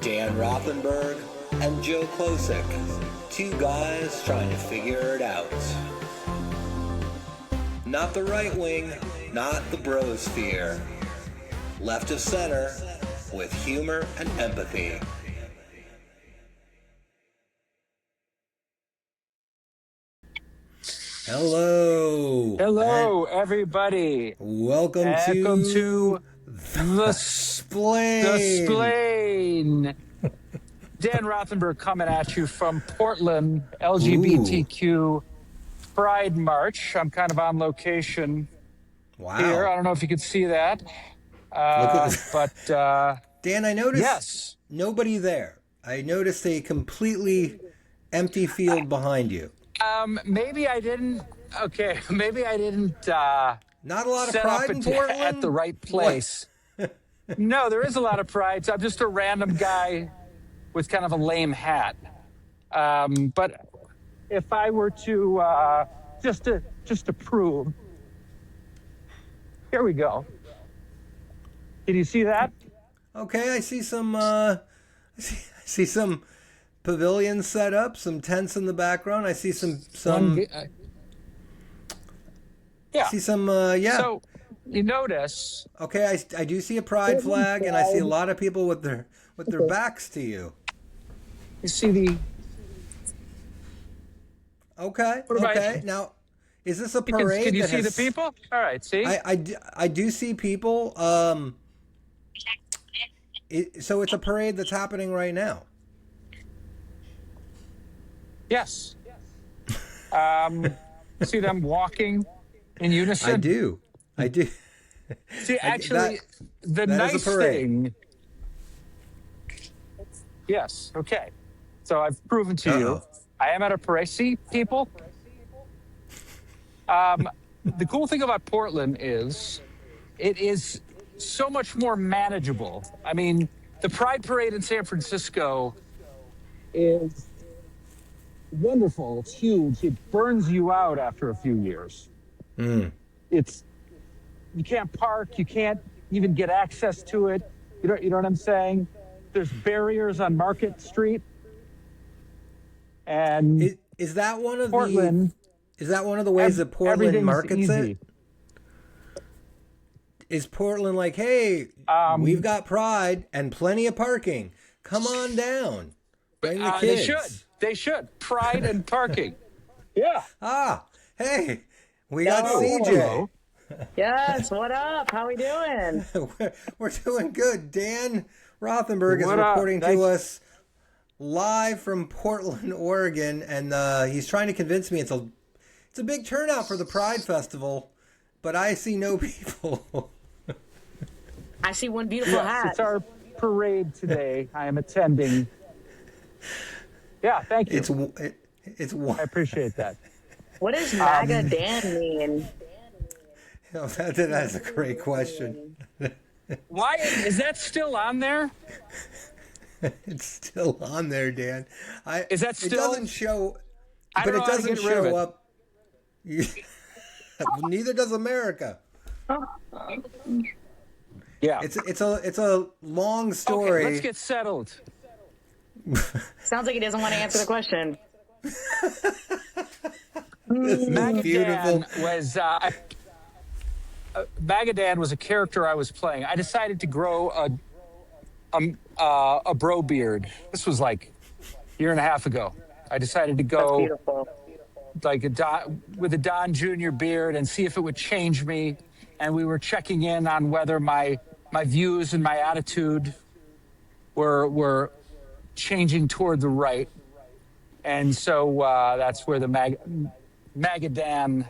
Dan Rothenberg and Joe Klosik, two guys trying to figure it out. Not the right wing, not the brosphere. Left of center, with humor and empathy. Hello. Hello, everybody. Welcome to the Splain. Dan Rothenberg coming at you from Portland, LGBTQ Pride March. I'm kind of on location here. I don't know if you could see that. But Dan, I noticed nobody there. I noticed a completely empty field behind you. Maybe I didn't. Okay, maybe I didn't. Not a lot of pride in Portland at the right place. No, there is a lot of pride. So I'm just a random guy with kind of a lame hat. But if I were to just to prove, here we go. Did you see that? Okay, I see some. I see some pavilions set up, some tents in the background. I see some. Yeah. I see some. Yeah. So you notice. Okay, I do see a pride flag, and I see a lot of people with their backs to you. You see the. Okay. Okay. Now, is this a parade? Can you see the people? All right. See. I do see people. So it's a parade that's happening right now. Yes. See them walking in unison? I do. See, actually, the nice thing... Yes, okay. So I've proven to you, I am at a parade. See, people? The cool thing about Portland is it is so much more manageable. I mean, the Pride Parade in San Francisco is wonderful. It's huge. It burns you out after a few years. You can't park. You can't even get access to it. You know what I'm saying? There's barriers on Market Street. And is that one of Portland? Is that one of the ways that Portland markets easy. it? Is Portland like, hey, we've got pride and plenty of parking. Come on down. Bring the kids. They should. Pride and parking. Yeah. Hey, we got CJ. Yes, what up? How we doing? We're doing good. Dan Rothenberg is reporting to us live from Portland, Oregon, and he's trying to convince me it's a big turnout for the Pride Festival, but I see no people. I see one beautiful hat. It's our parade today. I am attending. Yeah, thank you. It's I appreciate that. What does MAGA Dan mean? That's a great question. Why is that still on there? It's still on there, Dan. Is that still? It doesn't show, but it doesn't show up. Neither does America. Yeah, it's a long story. Okay, let's get settled. Sounds like he doesn't want to answer the question. Magadan was a character I was playing. I decided to grow a bro beard. This was like a year and a half ago. I decided to go like with a Don Jr. beard and see if it would change me. And we were checking in on whether my views and my attitude were changing toward the right. And so that's where the Magadan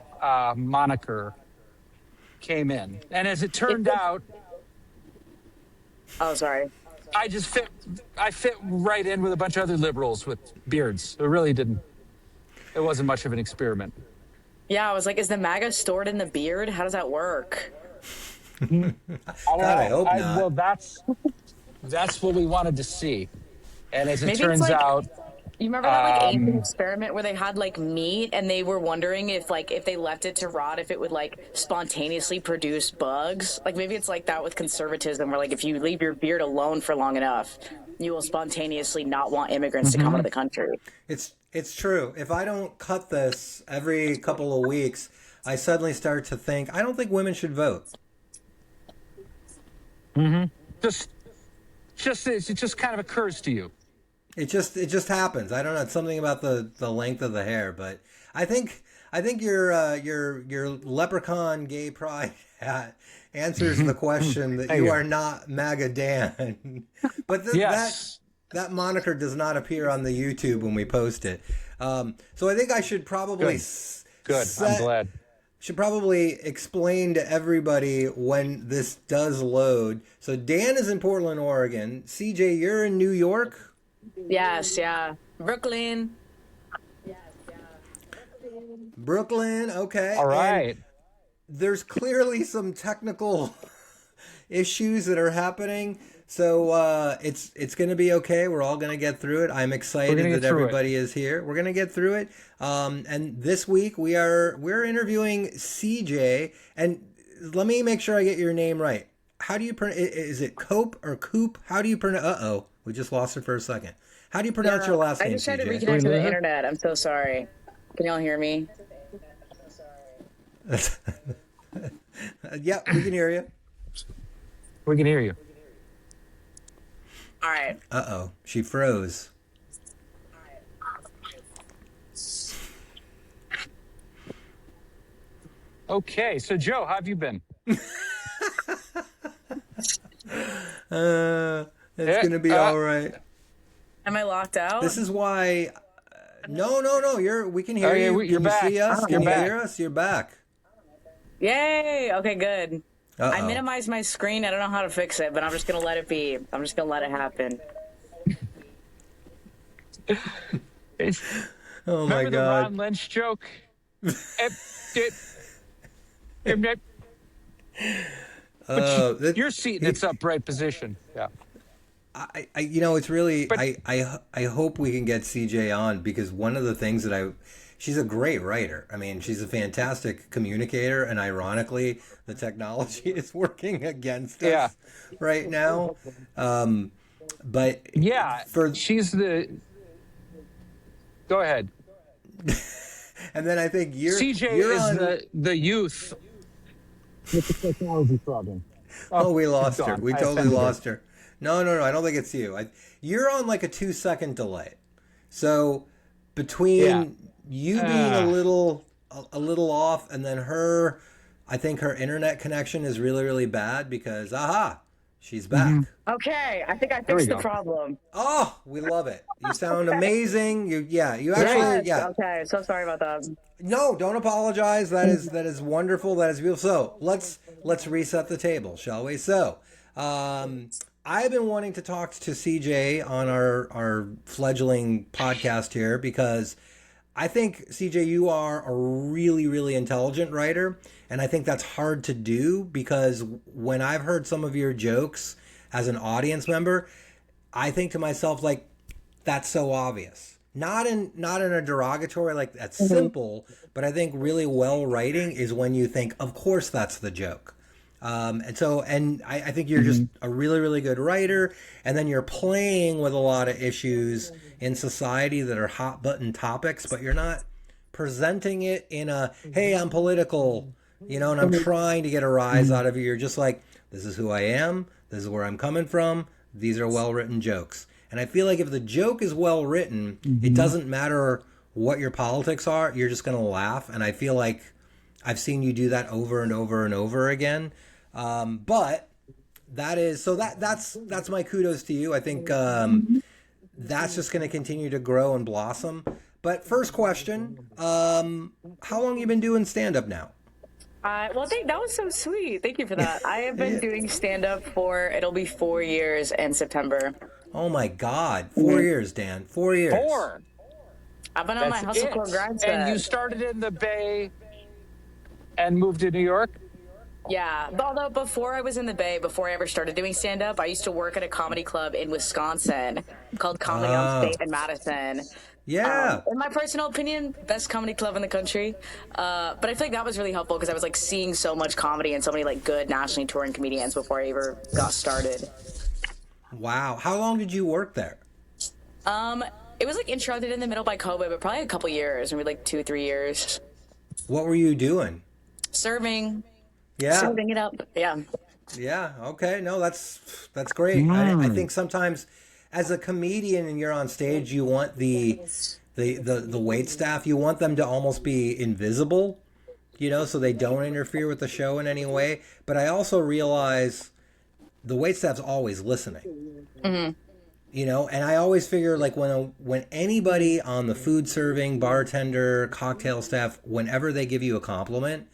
moniker came in. And as it turned out... Oh, sorry. I fit right in with a bunch of other liberals with beards. It wasn't much of an experiment. Yeah, I was like, is the MAGA stored in the beard? How does that work? I hope not. Well, that's what we wanted to see. And as it Maybe turns out... You remember that ancient experiment where they had meat and they were wondering if they left it to rot, if it would spontaneously produce bugs? Maybe it's like that with conservatism, where if you leave your beard alone for long enough, you will spontaneously not want immigrants to come into the country. It's true. If I don't cut this every couple of weeks, I suddenly start to think I don't think women should vote. It just kind of occurs to you. It just happens. I don't know. It's something about the length of the hair, but I think your leprechaun gay pride hat answers the question that you are not MAGA Dan. But that moniker does not appear on the YouTube when we post it. So I think I should probably Good. I'm glad. Should probably explain to everybody when this does load. So Dan is in Portland, Oregon. CJ, you're in New York? Yes, yeah. Brooklyn. Brooklyn, okay. All right. And there's clearly some technical issues that are happening. So it's going to be okay. We're all going to get through it. I'm excited that everybody is here. We're going to get through it. And this week we're interviewing CJ. And let me make sure I get your name right. How do you pronounce? Is it Cope or Coop? How do you pronounce? Uh-oh, we just lost it for a second. How do you pronounce your last name? I just tried to reconnect to the internet. I'm so sorry. Can y'all hear me? Yeah, we can hear you. We can hear you. All right. Uh-oh, she froze. Okay, so Joe, how have you been? It's going to be all right. Am I locked out? This is why... No. We can hear you. You're can back. You see us? Can you hear us? You're back. Yay! Okay, good. Uh-oh. I minimized my screen. I don't know how to fix it, but I'm just going to let it be. I'm just going to let it happen. Oh, my Remember God. the Ron Lynch joke? Your seat in its upright position. Yeah. It's really, I hope we can get CJ on because one of the things that she's a great writer. I mean, she's a fantastic communicator, and ironically, the technology is working against us right now. But yeah, she's the. Go ahead. And then I think CJ is the youth with the technology problem. Oh, we lost her. We totally lost her. No. I don't think it's you. You're on like a 2-second delay. So between you being a little off and then her, I think her internet connection is really, really bad because, she's back. Okay, I think I fixed the problem. Oh, we love it. You sound amazing. You actually. Okay, so sorry about that. No, don't apologize. That is wonderful. That is beautiful. So let's reset the table, shall we? So, I've been wanting to talk to CJ on our fledgling podcast here because I think, CJ, you are a really, really intelligent writer. And I think that's hard to do because when I've heard some of your jokes as an audience member, I think to myself, like, that's so obvious. Not in a derogatory, like, that's simple, but I think really well writing is when you think, of course, that's the joke. And I think you're just a really, really good writer. And then you're playing with a lot of issues in society that are hot button topics, but you're not presenting it in a, hey, I'm political, and I'm trying to get a rise out of you. You're just like, this is who I am. This is where I'm coming from. These are well-written jokes. And I feel like if the joke is well-written, it doesn't matter what your politics are. You're just going to laugh. And I feel like I've seen you do that over and over and over again. But that's my kudos to you. I think that's just going to continue to grow and blossom. But first question, how long have you been doing stand-up now? Well, that was so sweet. Thank you for that. I have been doing stand-up it'll be 4 years in September. Oh my God. 4 years, Dan. 4 years. 4. I've been on my hustle core grind set. And you started in the Bay and moved to New York? Yeah. Although before I was in the Bay, before I ever started doing stand-up, I used to work at a comedy club in Wisconsin called Comedy on State in Madison. Yeah. In my personal opinion, best comedy club in the country. But I feel like that was really helpful because I was like seeing so much comedy and so many like good nationally touring comedians before I ever got started. Wow. How long did you work there? It was like interrupted in the middle by COVID, but probably a couple years, maybe like 2, 3 years. What were you doing? Serving, Yeah. serving it up. Yeah. Yeah. Okay. No, that's great. I think sometimes as a comedian and you're on stage, you want the wait staff, you want them to almost be invisible, so they don't interfere with the show in any way. But I also realize the wait staff's always listening. Mm-hmm. And I always figure like when anybody on the food serving, bartender, cocktail staff, whenever they give you a compliment,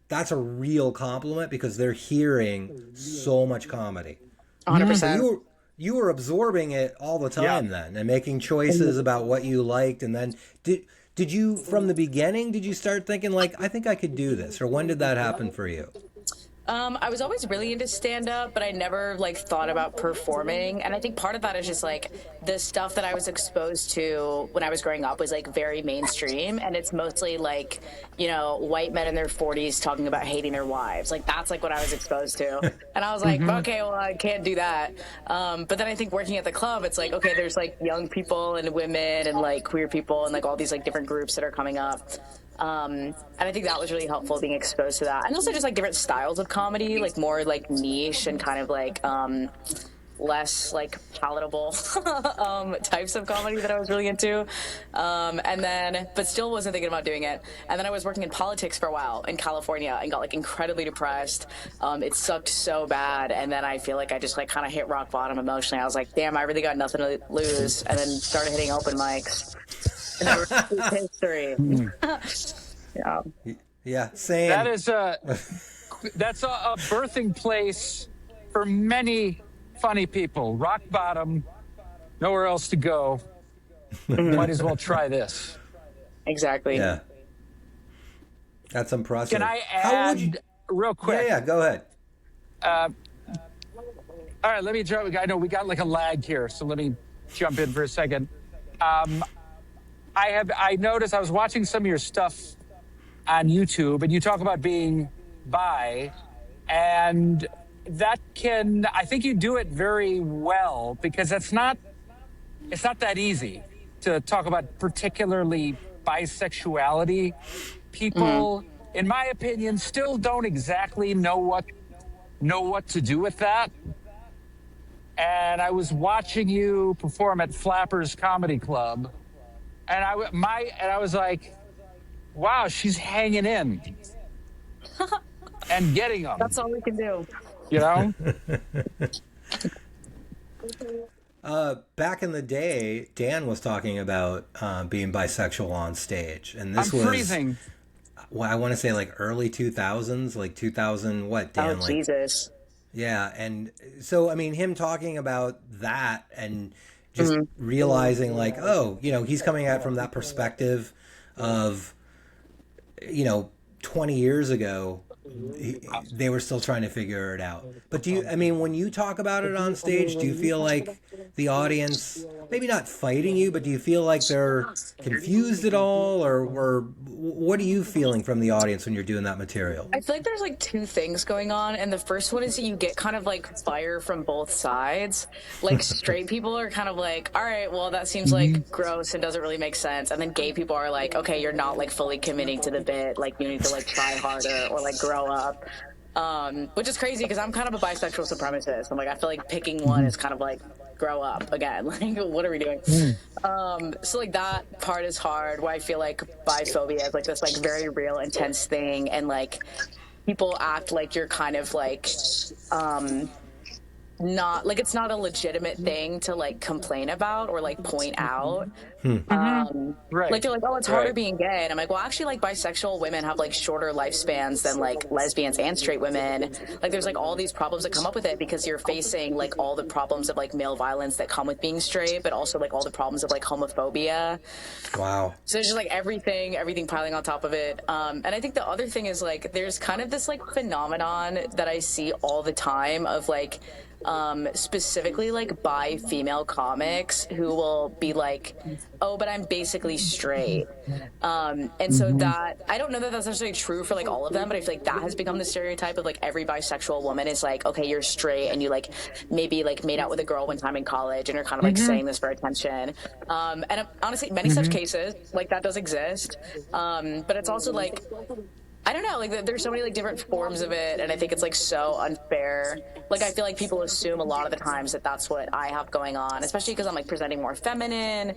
that's a real compliment because they're hearing so much comedy. 100%. So you were absorbing it all the time then and making choices about what you liked. And then did you, from the beginning, did you start thinking like, I think I could do this? Or when did that happen for you? I was always really into stand-up, but I never like thought about performing. And I think part of that is just like the stuff that I was exposed to when I was growing up was like very mainstream, and it's mostly like, white men in their 40s talking about hating their wives. Like that's like what I was exposed to. And I was like, okay, well, I can't do that. But then I think working at the club, it's like, okay, there's like young people and women and like queer people and like all these like different groups that are coming up. And I think that was really helpful, being exposed to that. And also just like different styles of comedy, like more like niche and kind of like less like palatable types of comedy that I was really into. But still wasn't thinking about doing it. And then I was working in politics for a while in California and got like incredibly depressed. It sucked so bad. And then I feel like I just like kind of hit rock bottom emotionally. I was like, damn, I really got nothing to lose. And then started hitting open mics. And that was history. Yeah. Yeah, same. That's a birthing place for many funny people. Rock bottom, nowhere else to go. Might as well try this. Exactly. Yeah. That's impressive. Can I add real quick? Yeah, go ahead. All right, let me jump. I know we got like a lag here, so let me jump in for a second. I noticed I was watching some of your stuff on YouTube, and you talk about being bi, and I think you do it very well, because it's not that easy to talk about particularly bisexuality. People, in my opinion, still don't exactly know what to do with that. And I was watching you perform at Flappers Comedy Club, and I was like, wow, she's hanging in and getting them. That's all we can do. Back in the day, Dan was talking about being bisexual on stage, and this was freezing. Well, I want to say like early 2000s, like 2000. What, Dan? Oh, Jesus. Yeah, and so I mean, him talking about that and just realizing like, oh, he's coming at it from that perspective of, 20 years ago, they were still trying to figure it out. But when you talk about it on stage, do you feel like the audience, maybe not fighting you, but do you feel like they're confused at all? Or what are you feeling from the audience when you're doing that material? I feel like there's like two things going on. And the first one is that you get kind of like fire from both sides. Like straight people are kind of like, all right, well, that seems like gross and doesn't really make sense. And then gay people are like, okay, you're not like fully committing to the bit. Like you need to like try harder or like grow up. Which is crazy because I'm kind of a bisexual supremacist. I'm like, I feel like picking one is kind of like grow up again. Like, what are we doing? So like that part is hard, where I feel like biphobia is like this like very real, intense thing, and like people act like you're kind of like not like it's not a legitimate thing to like complain about or like point out. Right. Like they're like, oh, it's harder being gay, and I'm like, well, actually, like bisexual women have like shorter lifespans than like lesbians and straight women. Like there's like all these problems that come up with it because you're facing like all the problems of like male violence that come with being straight, but also like all the problems of like homophobia. Wow. So there's just like everything piling on top of it. And I think the other thing is like there's kind of this like phenomenon that I see all the time of like specifically like bi female comics who will be like, oh, but I'm basically straight. And so that, I don't know that that's necessarily true for like all of them, but I feel like that has become the stereotype of like every bisexual woman is like, okay, you're straight and you like maybe like made out with a girl one time in college and you're kind of like saying this for attention. And honestly, many such cases, like that does exist. But it's also like, I don't know, like there's so many like different forms of it, and I think it's like so unfair. Like I feel like people assume a lot of the times that that's what I have going on, especially because I'm like presenting more feminine.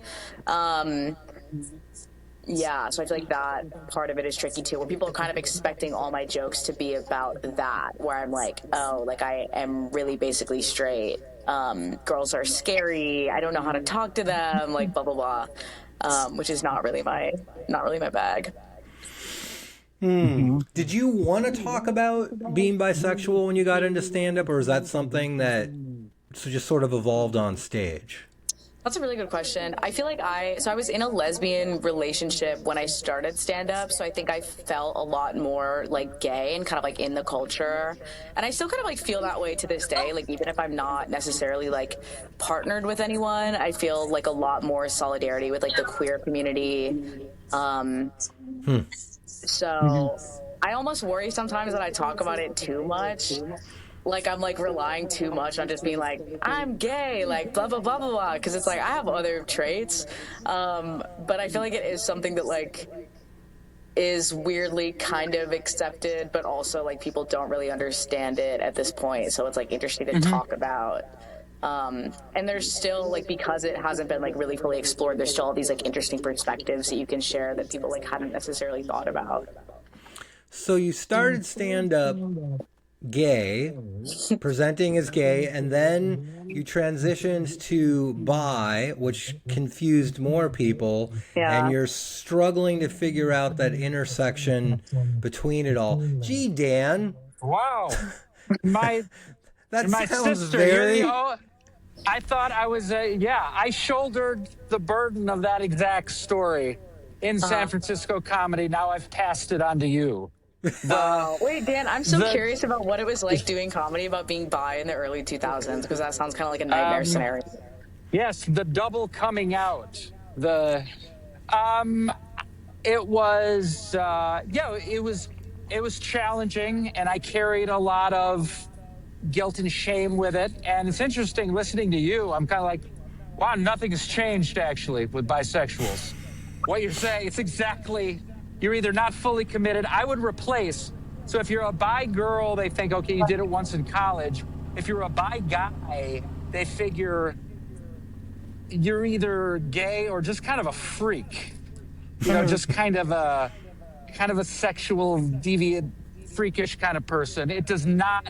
Yeah, so I feel like that part of it is tricky too, where people are kind of expecting all my jokes to be about that, where I'm like, oh, like I am really basically straight. Girls are scary. I don't know how to talk to them, like blah blah blah, which is not really my bag. Did you want to talk about being bisexual when you got into stand-up, or is that something that just sort of evolved on stage? That's a really good question. I feel like I was in a lesbian relationship when I started stand-up, so I think I felt a lot more like gay and kind of like in the culture. And I still kind of like feel that way to this day. Like even if I'm not necessarily like partnered with anyone, I feel like a lot more solidarity with like the queer community. So I almost worry sometimes that I talk about it too much. Like I'm like relying too much on just being like, I'm gay, like blah, blah, blah, blah, blah. Because it's like I have other traits. But I feel like it is something that like is weirdly kind of accepted, but also like people don't really understand it at this point. So it's like interesting to talk about. And there's still like, because it hasn't been like really fully explored, there's still all these like interesting perspectives that you can share that people like hadn't necessarily thought about. So you started stand-up gay, presenting as gay, and then you transitioned to bi, which confused more people, and you're struggling to figure out that intersection between it all. Gee, Dan. Wow. My sounds sister, very... I thought I was, I shouldered the burden of that exact story in San Francisco comedy. Now I've passed it on to you. Wait, Dan, I'm so curious about what it was like doing comedy about being bi in the early 2000s, because that sounds kind of like a nightmare scenario. Yes, the double coming out. It was challenging, and I carried a lot of guilt and shame with it. And it's interesting listening to you. I'm kind of like, wow, nothing has changed actually with bisexuals. What you're saying, it's exactly, you're either not fully committed. I would replace, so if you're a bi girl, they think, okay, you did it once in college. If you're a bi guy, they figure you're either gay or just kind of a freak. You know, just kind of a sexual, deviant, freakish kind of person. It does not,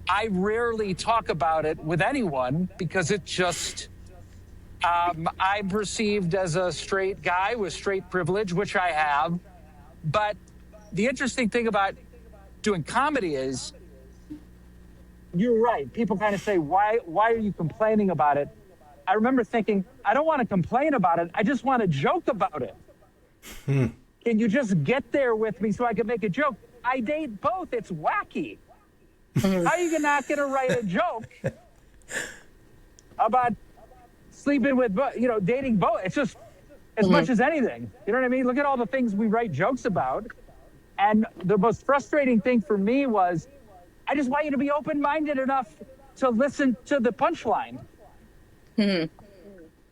I rarely talk about it with anyone because it just, I'm perceived as a straight guy with straight privilege, which I have. But the interesting thing about doing comedy is, you're right. People kind of say, why are you complaining about it? I remember thinking, I don't want to complain about it. I just want to joke about it. Can you just get there with me so I can make a joke? I date both. It's wacky. How are you not going to write a joke about sleeping with, dating both? It's just as much as anything. You know what I mean? Look at all the things we write jokes about. And the most frustrating thing for me was, I just want you to be open-minded enough to listen to the punchline. You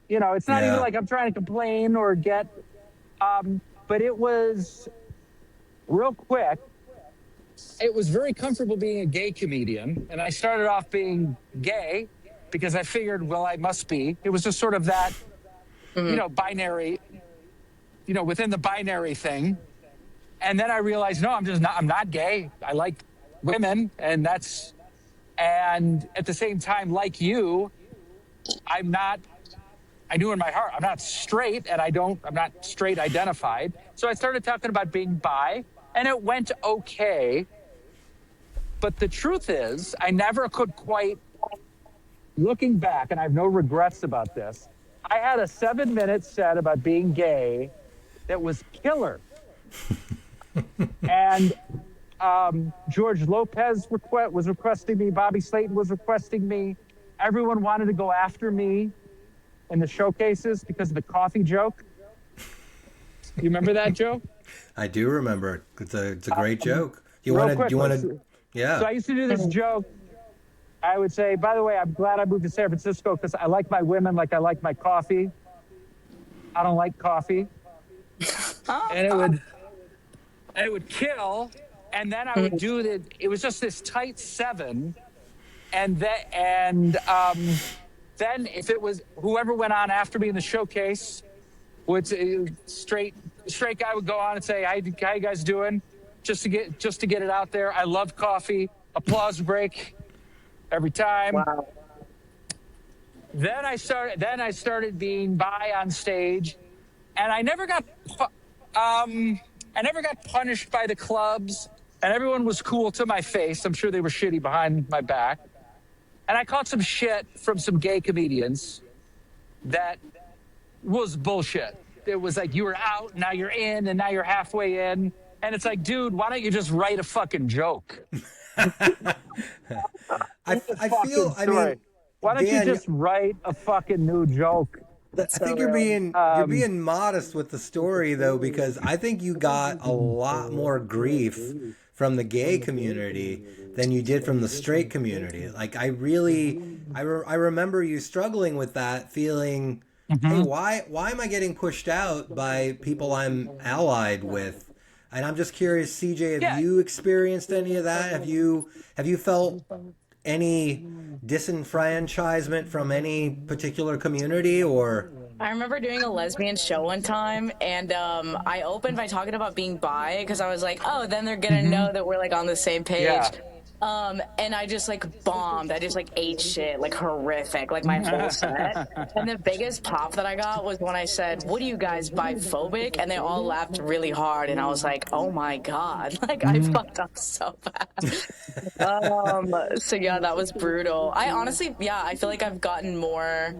know, it's not even like I'm trying to complain or get, but it was real quick. It was very comfortable being a gay comedian. And I started off being gay because I figured, well, I must be. It was just sort of that, binary, within the binary thing. And then I realized, no, I'm not gay. I like women, and at the same time, like you, I knew in my heart, I'm not straight, and I'm not straight identified. So I started talking about being bi, and it went okay. But the truth is, I never could quite, looking back, and I have no regrets about this, I had a 7-minute set about being gay that was killer. And George Lopez was requesting me. Bobby Slayton was requesting me. Everyone wanted to go after me in the showcases because of the coffee joke. You remember that joke? I do remember. It's a great joke. You real want quick, to? You want to? Yeah. So I used to do this joke. I would say, by the way, I'm glad I moved to San Francisco because I like my women like I like my coffee. I don't like coffee. And it would kill. And then I would do it was just this tight 7. And then if it was whoever went on after me in the showcase, would straight guy would go on and say, how you guys doing? Just to get it out there. I love coffee. Applause break every time. Wow. Then I started being bi on stage, and I never got punished by the clubs, and everyone was cool to my face. I'm sure they were shitty behind my back. And I caught some shit from some gay comedians that was bullshit. It was like, you were out, now you're in, and now you're halfway in. And it's like, dude, why don't you just write a fucking joke? I feel, I mean, why don't you just write a fucking new joke? I think you're being modest with the story, though, because I think you got a lot more grief from the gay community than you did from the straight community. Like, I remember you struggling with that, feeling, hey, why am I getting pushed out by people I'm allied with? And I'm just curious, CJ, have you experienced any of that? Have you felt any disenfranchisement from any particular community? Or I remember doing a lesbian show one time, and I opened by talking about being bi because I was like, oh, then they're gonna know that we're like on the same page. Yeah. And I just like bombed. I just like ate shit, like horrific, like my whole set. And the biggest pop that I got was when I said, what are you guys, biphobic? And they all laughed really hard. And I was like, oh my God, like I fucked up so bad. So yeah, that was brutal. I honestly, I feel like I've gotten more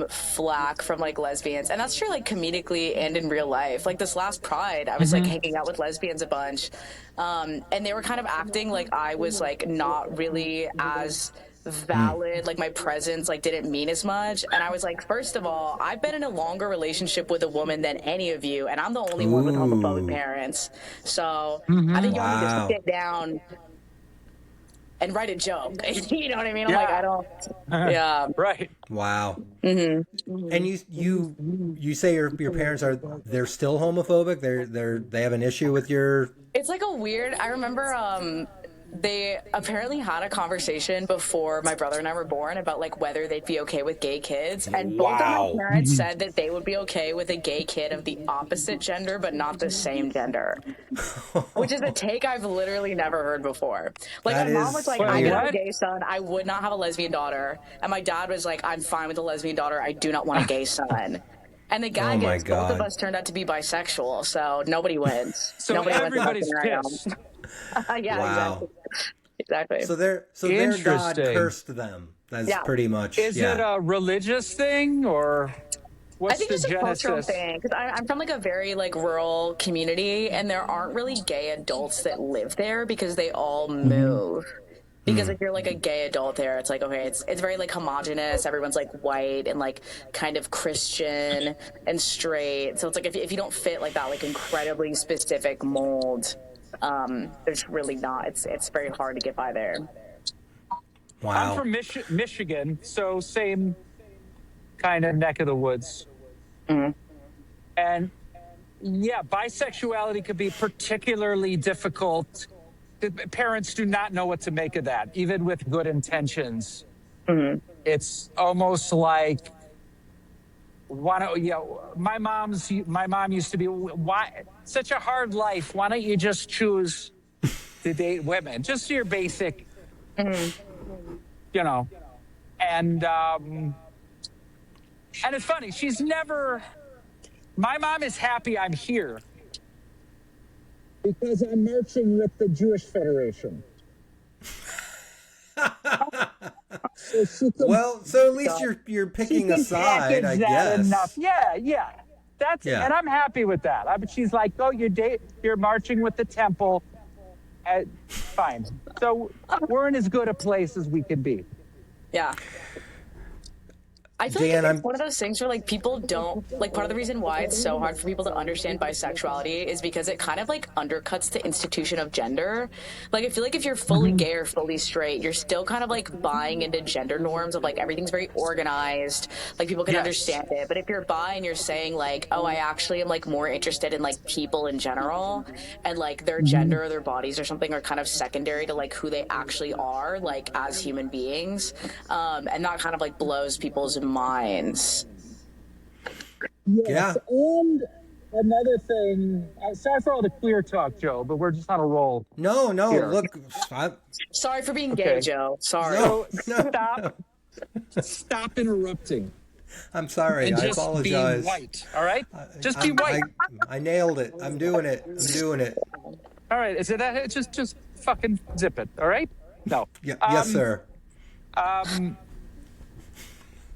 flack from like lesbians, and that's true like comedically and in real life. Like this last Pride, I was like hanging out with lesbians a bunch, and they were kind of acting like I was like not really as valid, like my presence like didn't mean as much. And I was like, first of all, I've been in a longer relationship with a woman than any of you, and I'm the only one with homophobic parents. So I think you all need to sit down and write a joke. You know what I mean? I'm like, I don't. Yeah. Right. Wow. And you say your parents they're still homophobic? They have an issue with your. It's like a weird. I remember they apparently had a conversation before my brother and I were born about like whether they'd be okay with gay kids, and both of my parents said that they would be okay with a gay kid of the opposite gender but not the same gender, which is a take I've literally never heard before. Like my mom was like, I could have a gay son, I would not have a lesbian daughter, and my dad was like, I'm fine with a lesbian daughter, I do not want a gay son. And the guy gets, both of us turned out to be bisexual, so nobody wins. So nobody everybody's pissed. Yeah, exactly. So their God cursed them. That's pretty much. Is it a religious thing, or what's I think the it's a genesis? cultural thing, because I'm from like a very like rural community, and there aren't really gay adults that live there because they all move. Because if you're like a gay adult there, it's like, okay, it's very like homogenous. Everyone's like white and like kind of Christian and straight. So it's like if you don't fit like that like incredibly specific mold, there's really not. It's very hard to get by there. Wow. I'm from Michigan, so same kind of neck of the woods. And yeah, bisexuality could be particularly difficult. Parents do not know what to make of that, even with good intentions. It's almost like, my mom used to be, why such a hard life? Why don't you just choose to date women? Just your basic, you know. And it's funny, my mom is happy I'm here. Because I'm marching with the Jewish Federation. So at least you're picking a side, I guess. Enough. Yeah. And I'm happy with that. She's like, oh, you're marching with the temple, fine. So we're in as good a place as we can be. Yeah. I feel Dan, like it's one of those things where like people don't like, part of the reason why it's so hard for people to understand bisexuality is because it kind of like undercuts the institution of gender. Like I feel like if you're fully gay or fully straight, you're still kind of like buying into gender norms of like everything's very organized, like people can understand it. But if you're bi and you're saying like, oh, I actually am like more interested in like people in general, and like their gender or their bodies or something are kind of secondary to like who they actually are like as human beings, and that kind of like blows people's minds. Yes. Yeah. And another thing, sorry for all the queer talk, Joe, but we're just on a roll. No, here. Look. Sorry for being gay, Joe. Sorry. No, Stop interrupting. I'm sorry. And I just apologize. Be white, all right? Just be white. I nailed it. I'm doing it. All right. Is it that? Just fucking zip it, all right? No. Yeah, yes, sir.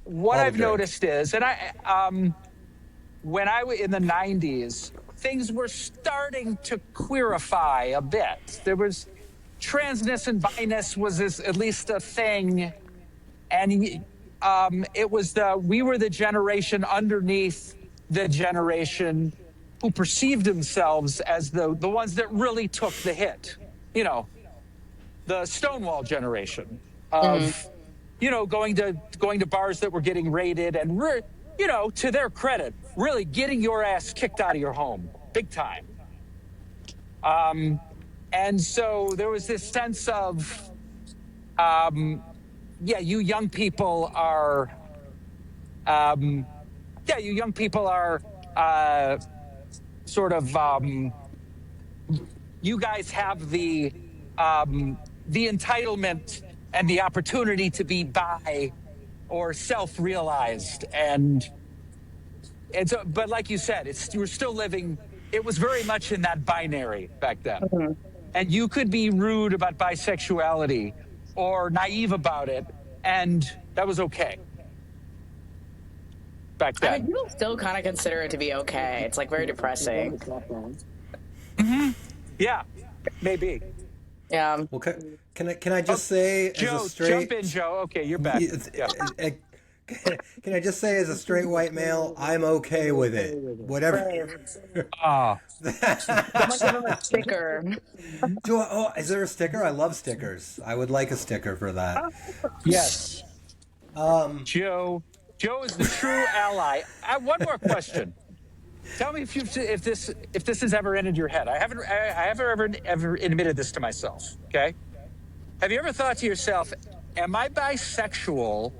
What I've noticed is, and when I was in the 90s, things were starting to queerify a bit. There was transness and biness was at least a thing, and it was we were the generation underneath the generation who perceived themselves as the ones that really took the hit. You know, the Stonewall generation of. You know, going to bars that were getting raided and, you know, to their credit, really getting your ass kicked out of your home, big time. And so there was this sense of, you young people are, sort of, you guys have the entitlement and the opportunity to be bi or self-realized. And so, but like you said, we're still living, it was very much in that binary back then. And you could be rude about bisexuality or naive about it, and that was okay back then. I mean, people still kind of consider it to be okay. It's like very depressing. Yeah, maybe. Yeah. Well, can I just say, Joe, as a straight... jump in, Joe. Okay, you're back. Can I just say, as a straight white male, I'm okay with it. Whatever. Someone give him a sticker. Is there a sticker? I love stickers. I would like a sticker for that. Yes. Joe is the true ally. I have one more question. Tell me if this has ever entered your head. I haven't ever admitted this to myself. Okay. Have you ever thought to yourself, am I bisexual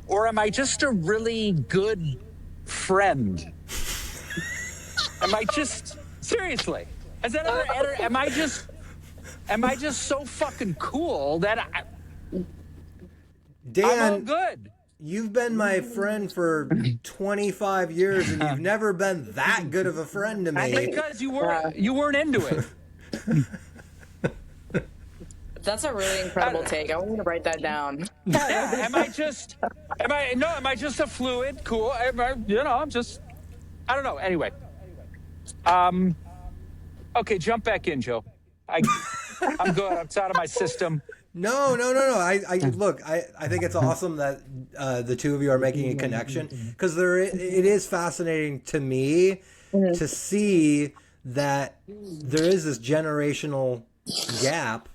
or am I just a really good friend? Am I just, seriously, has that ever entered, am I just so fucking cool that Dan, I'm all good? You've been my friend for 25 years and you've never been that good of a friend to me. Because you weren't into it. That's a really incredible take. I want you to write that down. Yeah, am I just a fluid? Cool. I'm just, I don't know. Anyway. Okay, jump back in, Joe. I'm good. It's out of my system. No. I look, I think it's awesome that the two of you are making a connection, because it is fascinating to me to see that there is this generational gap.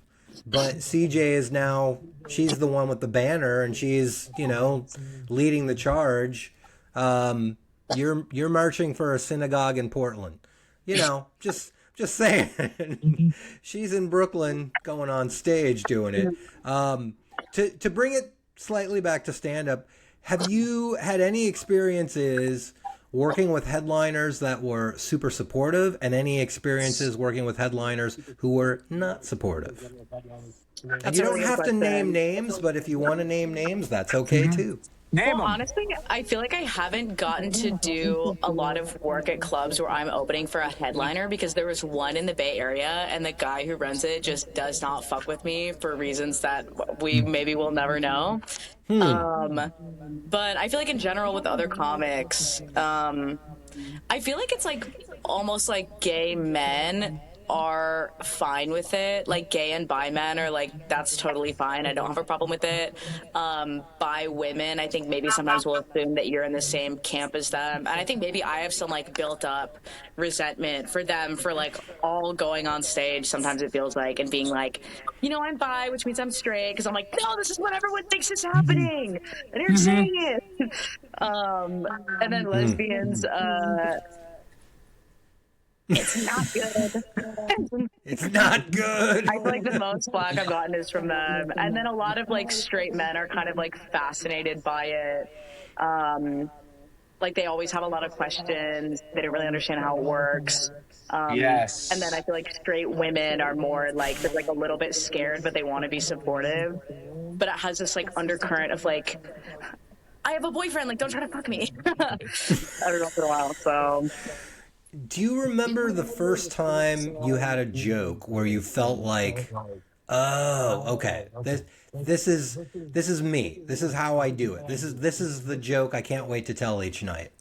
But CJ is now, she's the one with the banner and she's, leading the charge. You're marching for a synagogue in Portland. Just saying. She's in Brooklyn going on stage doing it. To bring it slightly back to stand-up, have you had any experiences working with headliners that were super supportive, and any experiences working with headliners who were not supportive? And you don't have to name names, but if you want to name names, that's okay too. Well, honestly, I feel like I haven't gotten to do a lot of work at clubs where I'm opening for a headliner, because there was one in the Bay Area and the guy who runs it just does not fuck with me for reasons that we maybe will never know. But I feel like in general with other comics, I feel like it's like almost like gay men are fine with it. Like gay and bi men are like, that's totally fine. I don't have a problem with it. Bi women, I think maybe sometimes we'll assume that you're in the same camp as them. And I think maybe I have some like built up resentment for them for like all going on stage. Sometimes it feels like, and being like, you know, I'm bi, which means I'm straight. Cause I'm like, no, this is what everyone thinks is happening. And you're saying it. And then lesbians, it's not good. It's not good. I feel like the most flack I've gotten is from them. And then a lot of like straight men are kind of like fascinated by it. Like they always have a lot of questions. They don't really understand how it works. Yes. And then I feel like straight women are more like, they're like a little bit scared, but they want to be supportive. But it has this like undercurrent of like, I have a boyfriend, like don't try to fuck me. Every once in a while, so... Do you remember the first time you had a joke where you felt like, oh, okay, this is me. This is how I do it. This is the joke I can't wait to tell each night.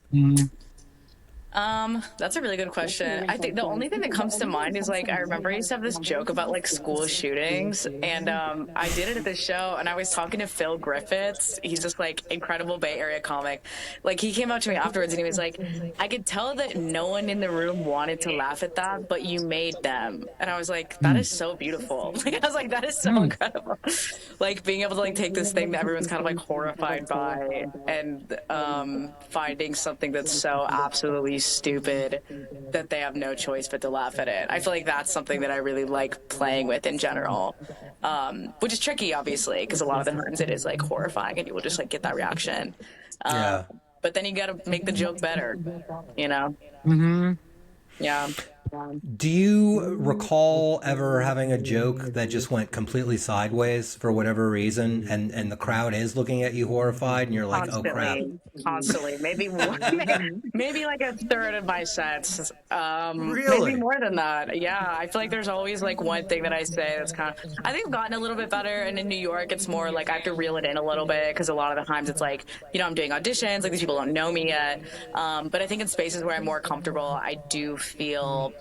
That's a really good question. I think the only thing that comes to mind is like I remember I used to have this joke about like school shootings, and I did it at this show, and I was talking to Phil Griffiths. He's this like incredible Bay Area comic. Like he came out to me afterwards, and he was like, "I could tell that no one in the room wanted to laugh at that, but you made them." And I was like, "That is so beautiful." Like I was like, "That is so incredible." Like being able to like take this thing that everyone's kind of like horrified by, and finding something that's so absolutely stupid that they have no choice but to laugh at it. I feel like that's something that I really like playing with in general, which is tricky, obviously, because a lot of the times it is like horrifying and you will just like get that reaction. Yeah. But then you got to make the joke better, you know? Yeah. Do you recall ever having a joke that just went completely sideways for whatever reason, and the crowd is looking at you horrified, and you're like, Constantly, oh crap? Constantly. Maybe like a third of my sets. Really? Maybe more than that. Yeah, I feel like there's always like one thing that I say that's kind of. I think I've gotten a little bit better, and in New York, it's more like I have to reel it in a little bit because a lot of the times it's like, you know, I'm doing auditions, like these people don't know me yet. But I think in spaces where I'm more comfortable, I do feel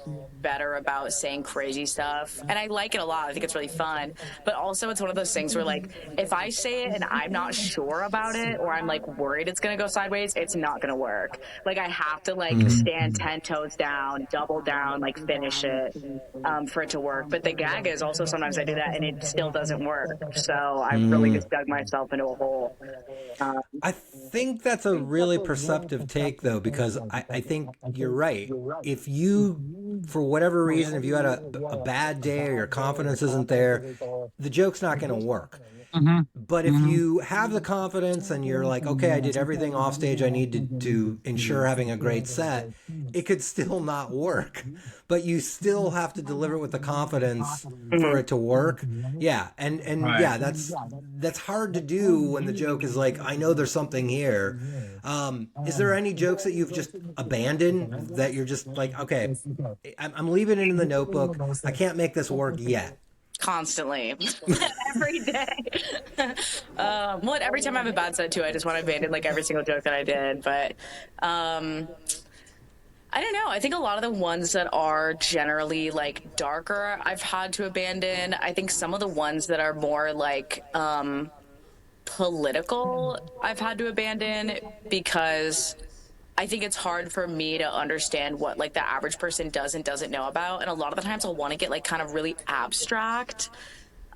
better about saying crazy stuff, and I like it a lot. I think it's really fun, but also it's one of those things where like if I say it and I'm not sure about it, or I'm like worried it's gonna go sideways, it's not gonna work. Like I have to like stand 10 toes down, double down, like finish it for it to work. But the gag is also sometimes I do that and it still doesn't work, so I really just dug myself into a hole. I think that's a really perceptive take, though, because I think you're right. If you, for whatever reason, if you had a bad day or your confidence isn't there, the joke's not going to work. But if you have the confidence and you're like, okay, I did everything off stage I need to ensure having a great set, it could still not work. But you still have to deliver it with the confidence for it to work. Yeah, and yeah, that's hard to do when the joke is like, I know there's something here. Is there any jokes that you've just abandoned that you're just like, okay, I'm leaving it in the notebook. I can't make this work yet? Constantly. Every day. Well, every time I have a bad set too, I just want to abandon like every single joke that I did. But I don't know. I think a lot of the ones that are generally like darker, I've had to abandon. I think some of the ones that are more like political, I've had to abandon because I think it's hard for me to understand what like the average person does and doesn't know about. And a lot of the times I'll want to get like kind of really abstract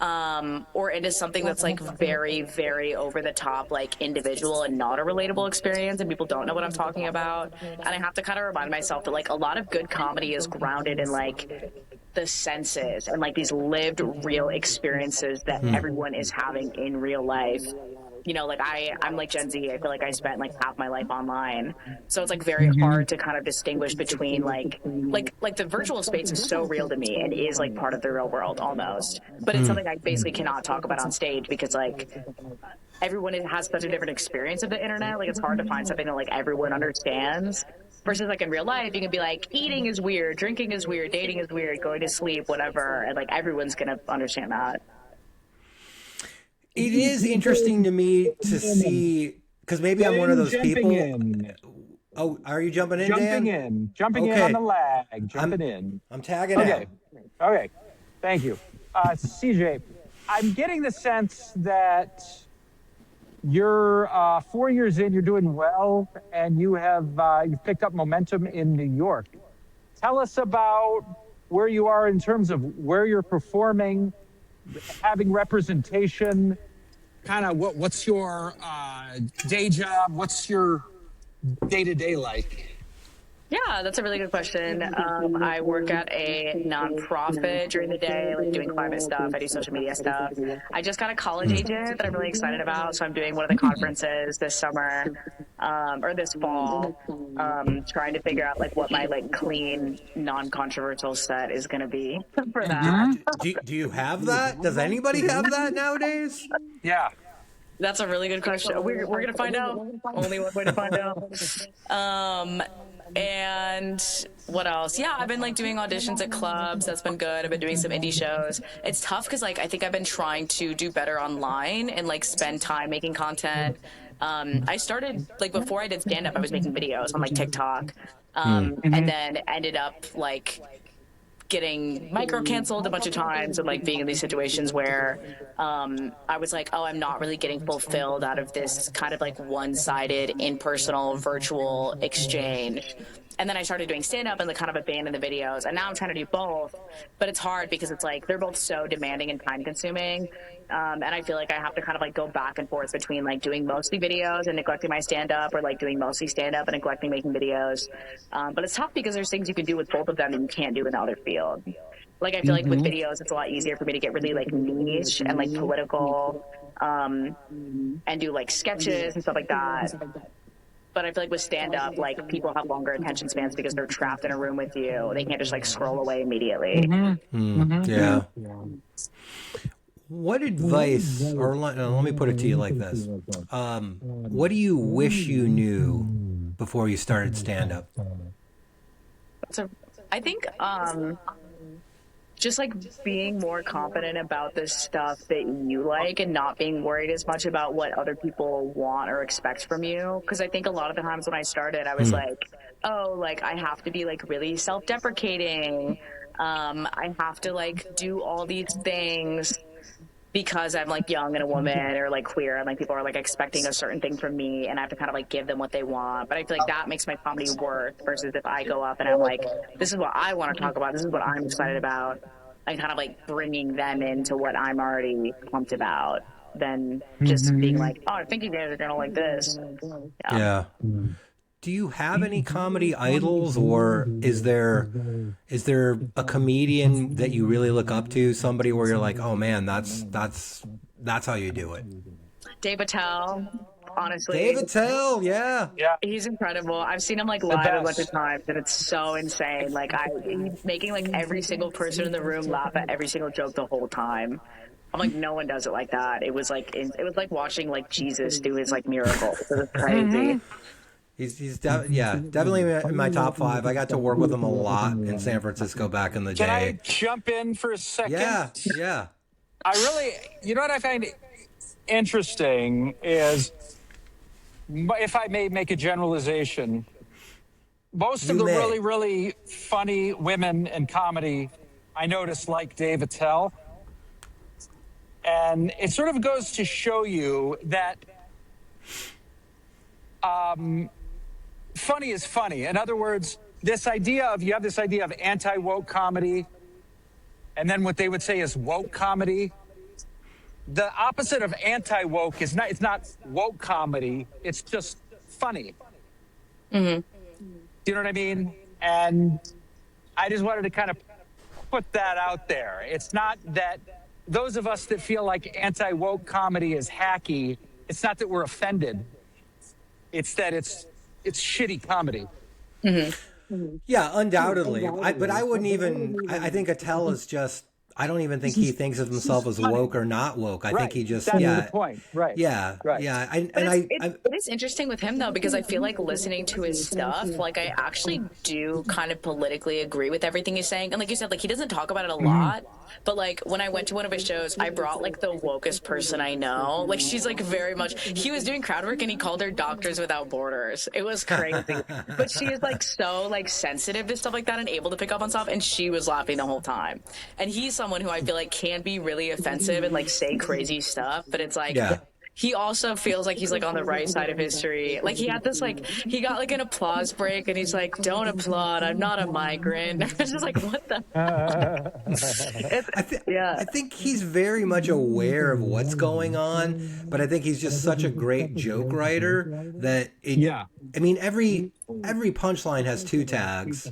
or into something that's like very, very over the top, like individual and not a relatable experience, and people don't know what I'm talking about. And I have to kind of remind myself that like a lot of good comedy is grounded in like the senses and like these lived real experiences that everyone is having in real life. You know, like I'm like Gen Z. I feel like I spent like half my life online, so it's like very hard to kind of distinguish between like the virtual space is so real to me and is like part of the real world almost, but it's something I basically cannot talk about on stage because like everyone has such a different experience of the internet. Like it's hard to find something that like everyone understands. Versus like in real life, you can be like, eating is weird, drinking is weird, dating is weird, going to sleep, whatever, and like everyone's gonna understand that. It is interesting to me to see, because maybe I'm one of those people. Oh, are you jumping in, Dan? Jumping in on the lag, jumping in. I'm tagging out. Okay, thank you. CJ, I'm getting the sense that you're 4 years in, you're doing well, and you've picked up momentum in New York. Tell us about where you are in terms of where you're performing, having representation, kind of what's your day job, what's your day-to-day like? Yeah, that's a really good question. I work at a nonprofit during the day, like doing climate stuff. I do social media stuff. I just got a college agent that I'm really excited about. So I'm doing one of the conferences this summer, or this fall, trying to figure out like what my like clean, non-controversial set is going to be for that. Do you have that? Does anybody have that nowadays? Yeah. That's a really good question. We're going to find out. Only one way to find out. And what else? Yeah, I've been like doing auditions at clubs. That's been good. I've been doing some indie shows. It's tough because like I think I've been trying to do better online and like spend time making content. I started like before I did stand up, I was making videos on like TikTok, and then ended up like getting micro canceled a bunch of times and like being in these situations where I was like, oh, I'm not really getting fulfilled out of this kind of like one-sided impersonal virtual exchange. And then I started doing stand-up and like kind of abandoned the videos, and now I'm trying to do both, but it's hard because it's like they're both so demanding and time consuming, and I feel like I have to kind of like go back and forth between like doing mostly videos and neglecting my stand-up, or like doing mostly stand-up and neglecting making videos, but it's tough because there's things you can do with both of them that you can't do in the other field. Like I feel like with videos it's a lot easier for me to get really like niche and like political, and do like sketches and stuff like that. But I feel like with stand-up, like people have longer attention spans because they're trapped in a room with you. They can't just like scroll away immediately. Yeah. What advice, or let me put it to you like this: what do you wish you knew before you started stand-up? So I think just like being more confident about the stuff that you like and not being worried as much about what other people want or expect from you. Because I think a lot of the times when I started, I was like, oh, like I have to be like really self-deprecating. I have to like do all these things because I'm like young and a woman or like queer, and like people are like expecting a certain thing from me, and I have to kind of like give them what they want. But I feel like that makes my comedy work, versus if I go up and I'm like, this is what I want to talk about, this is what I'm excited about, and kind of like bringing them into what I'm already pumped about, than just being like, oh, I think you guys are gonna like this. Yeah. Do you have any comedy idols, or is there a comedian that you really look up to? Somebody where you're like, oh man, that's how you do it. Dave Attell, honestly. Dave Attell, yeah. He's incredible. I've seen him like live a bunch of times, and it's so insane. Like he's making like every single person in the room laugh at every single joke the whole time. I'm like, no one does it like that. It was like watching like Jesus do his like miracle. It was crazy. He's definitely in my top 5. I got to work with him a lot in San Francisco back in the day. Can I jump in for a second? Yeah. I really, you know what I find interesting is, if I may make a generalization, most of the really, really funny women in comedy I notice like Dave Attell. And it sort of goes to show you that funny is funny. In other words, you have this idea of anti-woke comedy, and then what they would say is woke comedy. The opposite of anti-woke it's not woke comedy, it's just funny. Do you know what I mean? And I just wanted to kind of put that out there. It's not that those of us that feel like anti-woke comedy is hacky, it's not that we're offended. It's that it's shitty comedy. Yeah, undoubtedly. But I wouldn't even. I think Attell is just. I don't even think he thinks of himself as woke or not woke. I think he just. That's the point. Right. Yeah. Right. Yeah. It is interesting with him though, because I feel like listening to his stuff, like I actually do kind of politically agree with everything he's saying, and like you said, like he doesn't talk about it a lot. but like when I went to one of his shows, I brought like the wokest person I know. Like she's like very much. He was doing crowd work and he called her Doctors Without Borders. It was crazy, but she is like so like sensitive to stuff like that and able to pick up on stuff, and she was laughing the whole time. And he's someone who I feel like can be really offensive and like say crazy stuff, but it's like. Yeah. He also feels like he's like on the right side of history. Like he had this like he got like an applause break and he's like, "Don't applaud. I'm not a migrant." I was just like, "What the?" I think he's very much aware of what's going on, but I think he's just such a great joke writer that I mean, every punchline has two tags.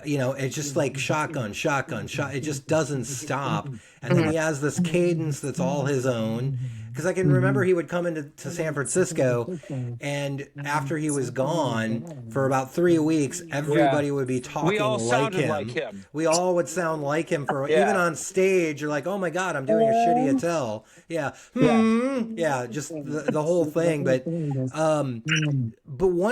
You know, it's just like shotgun, shotgun, shot. It just doesn't stop. And then he has this cadence that's all his own. Because I can remember he would come into San Francisco, and after he was gone for about 3 weeks, everybody would be talking like him. We all would sound like him for even on stage. You're like, oh my god, I'm doing a shitty Attell. Just the whole thing. But one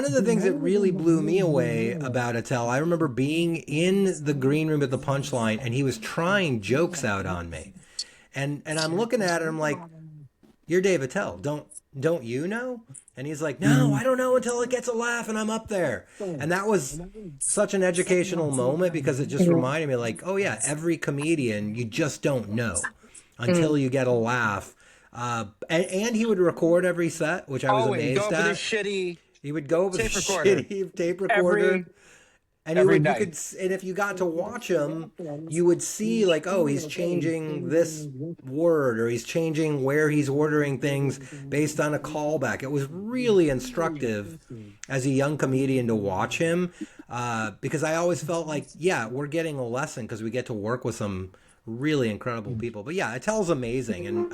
of the things that really blew me away about Attell, I remember being in the green room at the Punchline, and he was trying jokes out on me, and I'm looking at it, I'm like, you're Dave Attell, don't you know? And he's like, no, I don't know until it gets a laugh and I'm up there. And that was such an educational moment, because it just reminded me, like, oh yeah, every comedian, you just don't know until you get a laugh. And he would record every set, which I was amazed at. He would go with a shitty tape recorder. And and if you got to watch him, you would see like, oh, he's changing this word, or he's changing where he's ordering things based on a callback. It was really instructive as a young comedian to watch him, because I always felt like, yeah, we're getting a lesson because we get to work with some really incredible people. But yeah, Attell's amazing, and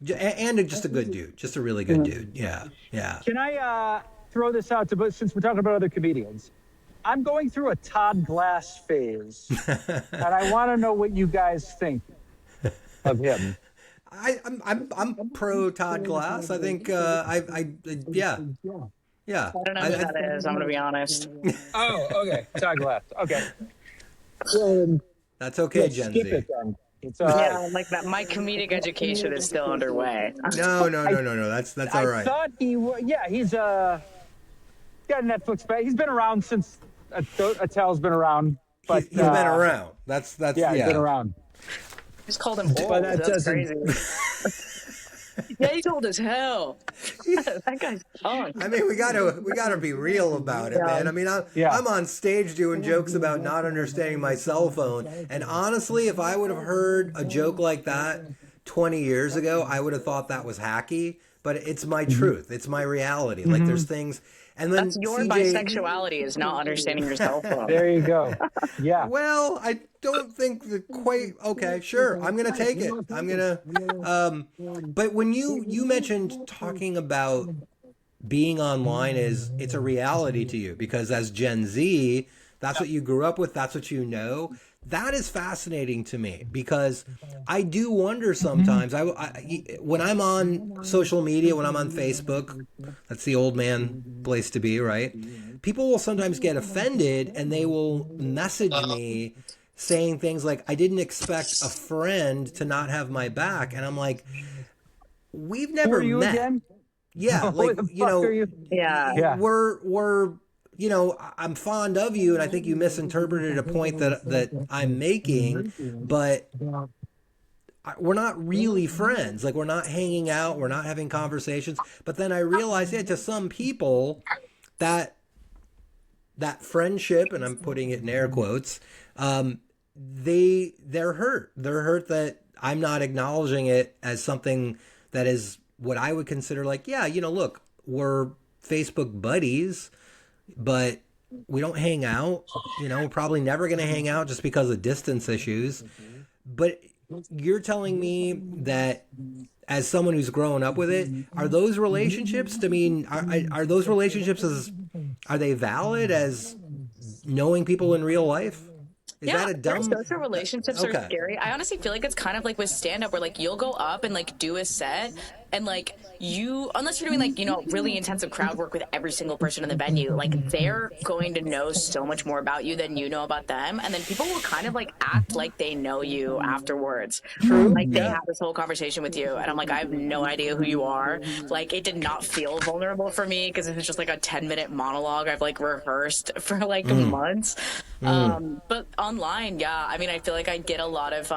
just a good dude, just a really good dude. Yeah. Can I throw this out since we're talking about other comedians? I'm going through a Todd Glass phase, and I want to know what you guys think of him. I'm pro Todd Glass. I think yeah. I don't know who that is. I'm gonna be honest. Oh, okay, Todd Glass. Okay, that's okay, Gen Z. It then. It's like that. My comedic education is still underway. No. That's all right. I thought he's got a Netflix. He's been around since. Attell's been around, but he's been around. That's he's been around. Just called him old. That's crazy. Yeah, he's old as hell. That guy's punk. I mean, we gotta be real about it, man. I mean, I'm on stage doing jokes about not understanding my cell phone, and honestly, if I would have heard a joke like that 20 years ago, I would have thought that was hacky. But it's my truth. It's my reality. Like, there's things. And then that's your bisexuality, is not understanding your cell phone. There you go. Yeah. Well, I don't think that quite. Okay, sure. I'm gonna take it. I'm gonna. But when you mentioned talking about being online, it's a reality to you, because as Gen Z, that's what you grew up with. That's what you know. That is fascinating to me, because I do wonder sometimes, when I'm on social media, when I'm on Facebook, that's the old man place to be, right? People will sometimes get offended, and they will message me saying things like, I didn't expect a friend to not have my back. And I'm like, we've never met. Again? Yeah, like, Yeah. We're you know, I'm fond of you, and I think you misinterpreted a point that I'm making, but we're not really friends. Like, we're not hanging out, we're not having conversations. But then I realized, to some people, that friendship, and I'm putting it in air quotes, they're hurt. They're hurt that I'm not acknowledging it as something that is what I would consider like, look, we're Facebook buddies, but we don't hang out. We're probably never going to hang out just because of distance issues. But you're telling me that, as someone who's grown up with it, are those relationships, are those relationships are they valid as knowing people in real life? Is that a dumb... social relationships are scary. I honestly feel like it's kind of like with stand-up, where like you'll go up and like do a set, And like unless you're doing like, really intensive crowd work with every single person in the venue, like they're going to know so much more about you than you know about them. And then people will kind of like act like they know you afterwards. True. Like they Yeah. have this whole conversation with you. And I'm like, I have no idea who you are. Like it did not feel vulnerable for me because it was just like a 10-minute monologue I've like rehearsed for like months. But online, yeah, I mean, I feel like I get a lot of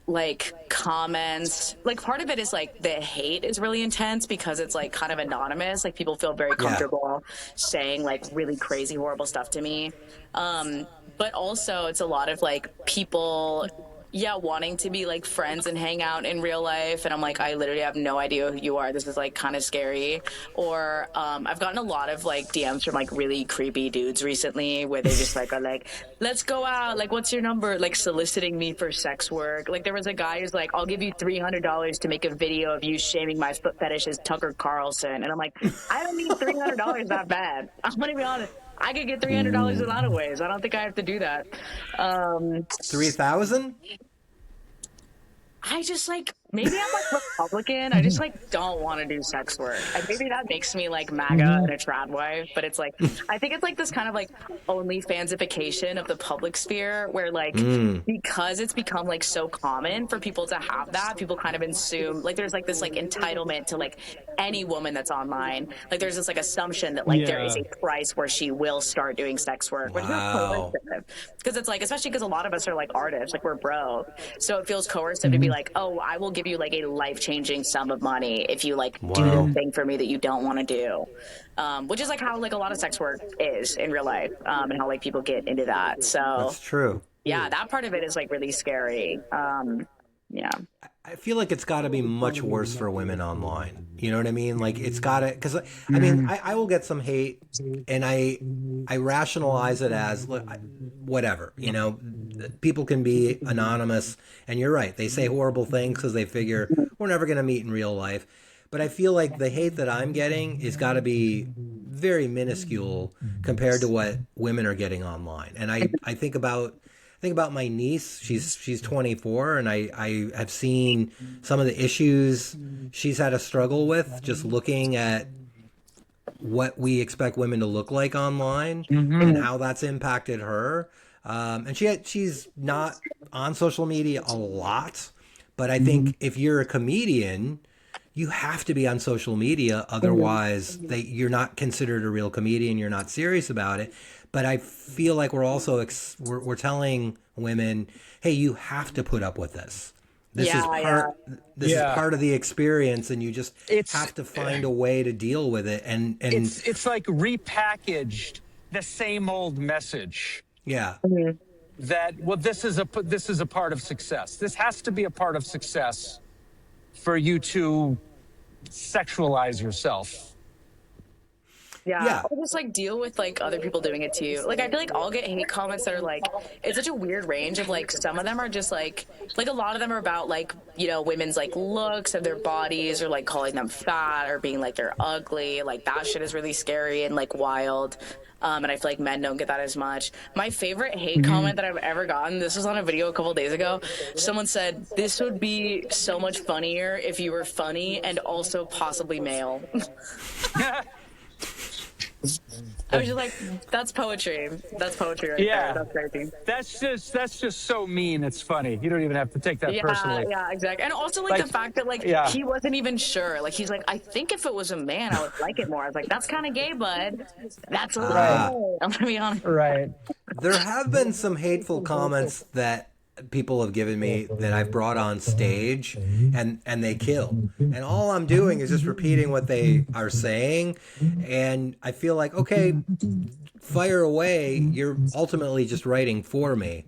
like comments. Like part of it is like the hate is really intense because it's like kind of anonymous. Like people feel very comfortable saying like really crazy, horrible stuff to me. But also it's a lot of like people wanting to be like friends and hang out in real life, and I'm like, I literally have no idea who you are. This is like kind of scary. Or I've gotten a lot of like DMs from like really creepy dudes recently where they just like are like, let's go out, like what's your number, like soliciting me for sex work. Like there was a guy who's like, I'll give you $300 to make a video of you shaming my foot fetish as Tucker Carlson. And I'm like, I don't need $300 that bad. I'm gonna be honest, I could get $300 a lot of ways. I don't think I have to do that. 3,000? I just like, maybe I'm like Republican. I just like don't want to do sex work. And maybe that makes me like MAGA and a trad wife. But it's like, I think it's like this kind of like OnlyFansification of the public sphere where like, because it's become like so common for people to have that, people kind of assume like there's like this like entitlement to like any woman that's online. Like there's this like assumption that like there is a price where she will start doing sex work. Wow. Because it's like, especially because a lot of us are like artists, like we're broke. So it feels coercive to be like, oh, I will give you like a life-changing sum of money if you like do the thing for me that you don't want to do. Which is like how like a lot of sex work is in real life, and how like people get into that. So That's true. yeah, that part of it is like really scary. Yeah. I feel like it's got to be much worse for women online. You know what I mean? Like it's got to, because I mean, I will get some hate, and I rationalize it as whatever. You know, people can be anonymous, and you're right. They say horrible things because they figure we're never going to meet in real life. But I feel like the hate that I'm getting is got to be very minuscule compared to what women are getting online. And I think about my niece. She's 24, and I have seen some of the issues she's had to struggle with just looking at what we expect women to look like online and how that's impacted her. And she's not on social media a lot, but I think if you're a comedian, you have to be on social media. Otherwise, you're not considered a real comedian. You're not serious about it. But I feel like we're also we're telling women, hey, you have to put up with this. This is part of the experience, and you just have to find a way to deal with it. And it's like repackaged the same old message. Yeah. That this is a part of success. This has to be a part of success for you to sexualize yourself. Yeah. Or just like deal with like other people doing it to you. Like I feel like I'll get hate comments that are like, it's such a weird range of like, some of them are just like a lot of them are about like, you know, women's like looks of their bodies, or like calling them fat, or being like they're ugly. Like that shit is really scary and like wild. And I feel like men don't get that as much. My favorite hate comment that I've ever gotten, this was on a video a couple days ago. Someone said, this would be so much funnier if you were funny and also possibly male. I was just like, that's poetry. That's poetry right there. That's crazy. That's just so mean. It's funny. You don't even have to take that personally. Yeah, exactly. And also like the fact that like he wasn't even sure. Like he's like, I think if it was a man, I would like it more. I was like, that's kind of gay, bud. That's a little I'm gonna be honest. Right. There have been some hateful comments that people have given me that I've brought on stage, and they kill. And all I'm doing is just repeating what they are saying. And I feel like, okay, fire away. You're ultimately just writing for me,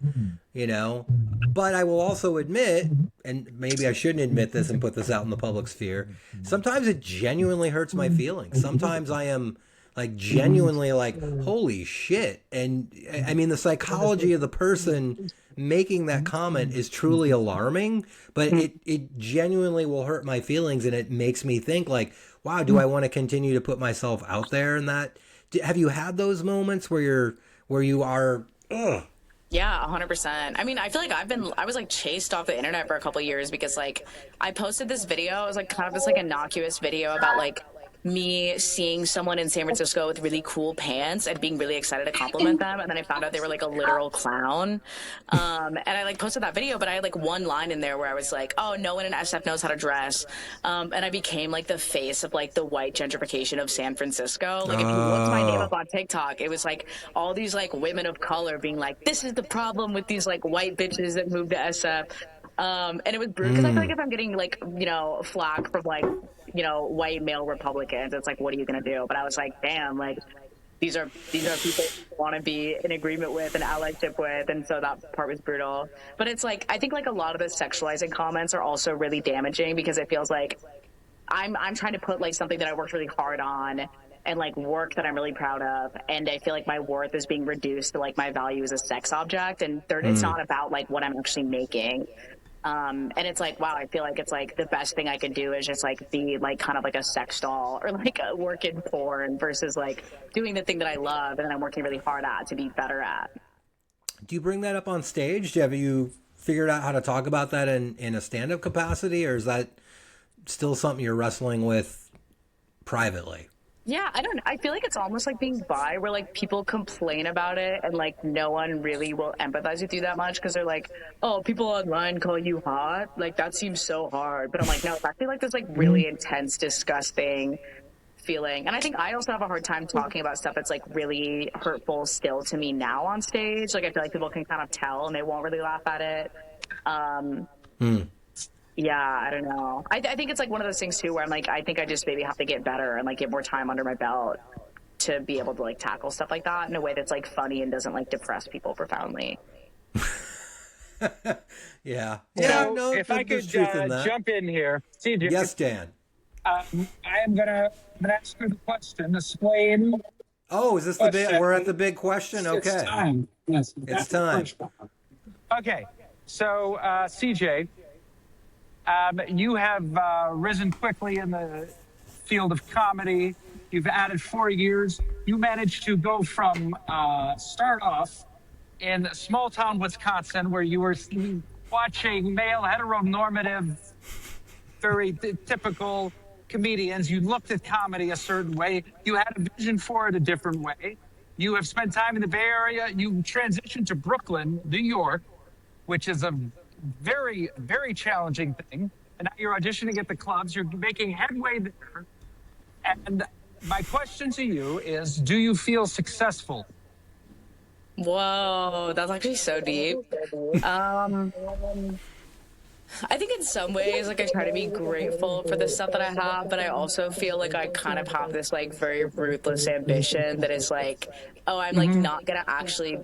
you know? But I will also admit, and maybe I shouldn't admit this and put this out in the public sphere, sometimes it genuinely hurts my feelings. Sometimes I am like genuinely like, holy shit. And I mean, the psychology of the person making that comment is truly alarming, but it genuinely will hurt my feelings, and it makes me think like, wow, do I want to continue to put myself out there? And that, have you had those moments where you are Yeah, 100%. I mean, I feel like I was like chased off the internet for a couple of years because like I posted this video. It was like kind of this like innocuous video about like me seeing someone in San Francisco with really cool pants and being really excited to compliment them. And then I found out they were like a literal clown. And I like posted that video, but I had like one line in there where I was like, oh, no one in SF knows how to dress. And I became like the face of like the white gentrification of San Francisco. Like if you looked my name up on TikTok, it was like all these like women of color being like, this is the problem with these like white bitches that moved to SF. And it was brutal because I feel like if I'm getting like, you know, flack from like, you know, white male Republicans, it's like, what are you going to do? But I was like, damn, like these are people who want to be in agreement with and allyship with. And so that part was brutal. But it's like, I think like a lot of the sexualizing comments are also really damaging because it feels like I'm trying to put like something that I worked really hard on and like work that I'm really proud of. And I feel like my worth is being reduced to like my value as a sex object. And it's not about like what I'm actually making. And it's like, wow, I feel like it's like the best thing I could do is just like be like kind of like a sex doll or like a work in porn versus like doing the thing that I love and then I'm working really hard at to be better at. Do you bring that up on stage? Have you figured out how to talk about that in a stand-up capacity, or is that still something you're wrestling with privately? Yeah, I don't know. I feel like it's almost like being bi where like people complain about it and like no one really will empathize with you that much because they're like, oh, people online call you hot. Like that seems so hard. But I'm like, no, I feel like there's like really intense, disgusting feeling. And I think I also have a hard time talking about stuff that's like really hurtful still to me now on stage. Like I feel like people can kind of tell and they won't really laugh at it. Yeah, I don't know. I think it's like one of those things too where I'm like, I think I just maybe have to get better and like get more time under my belt to be able to like tackle stuff like that in a way that's like funny and doesn't like depress people profoundly. Yeah. So No, if I could jump in here, CJ. Yes, Dan. I am gonna ask you the question. Explain. Oh, is this the big? We're at the big question. Okay. It's time. Yes, it's time. Okay, so CJ. You have risen quickly in the field of comedy. You've added 4 years. You managed to go from start off in small town Wisconsin, where you were watching male heteronormative, very typical comedians. You looked at comedy a certain way. You had a vision for it a different way. You have spent time in the Bay Area. You transitioned to Brooklyn, New York, which is a very, very challenging thing. And now you're auditioning at the clubs. You're making headway there. And my question to you is, do you feel successful? Whoa, that's actually so deep. I think in some ways, like I try to be grateful for the stuff that I have, but I also feel like I kind of have this like very ruthless ambition that is like, oh, I'm like not gonna actually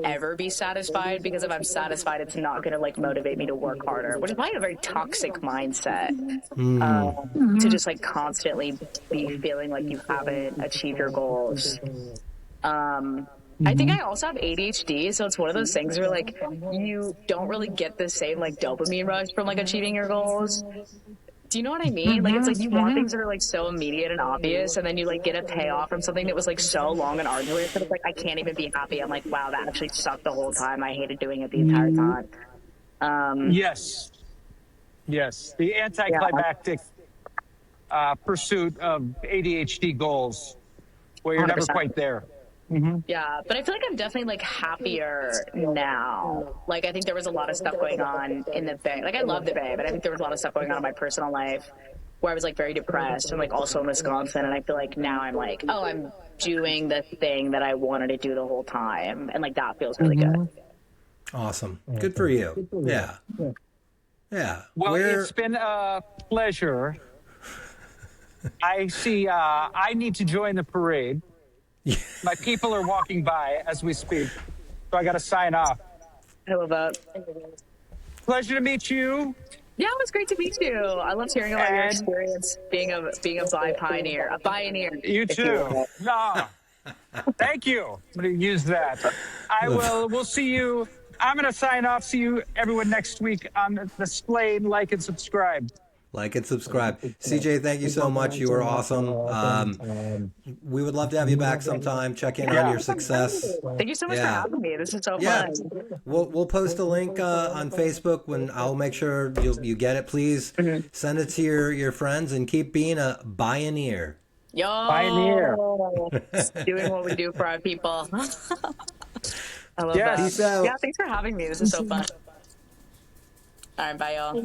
ever be satisfied because if I'm satisfied, it's not gonna like motivate me to work harder, which is probably a very toxic mindset to just like constantly be feeling like you haven't achieved your goals. I think I also have ADHD, so it's one of those things where like you don't really get the same like dopamine rush from like achieving your goals. Do you know what I mean? Like it's like you want things that are like so immediate and obvious, and then you like get a payoff from something that was like so long and arduous that it's like I can't even be happy. I'm like, wow, that actually sucked the whole time. I hated doing it the entire time. Yes, the anticlimactic pursuit of ADHD goals, where you're 100%. Never quite there. Yeah, but I feel like I'm definitely like happier now. Like I think there was a lot of stuff going on in the Bay. Like I love the Bay, but I think there was a lot of stuff going on in my personal life where I was like very depressed and like also in Wisconsin. And I feel like now I'm like, oh, I'm doing the thing that I wanted to do the whole time. And like that feels really good. Awesome. Good for you. Yeah. Yeah. Well, it's been a pleasure. I see I need to join the parade. My people are walking by as we speak, so I got to sign off. I love that. Pleasure to meet you. Yeah, it was great to meet you. I loved hearing about your experience being a bi pioneer, a pioneer. You too. No, thank you. I'm going to use that. We'll see you. I'm going to sign off. See you everyone next week on the Splain. Like and subscribe. Like and subscribe. CJ, thank you so much. You were awesome. We would love to have you back sometime. Check in on your success. Thank you so much for having me. This is so fun. We'll post a link on Facebook when I'll make sure you get it. Please send it to your friends and keep being a pioneer. Yo, Pioneer. Doing what we do for our people. I love that. Peace out. Yeah, thanks for having me. This is so fun. All right, bye, y'all.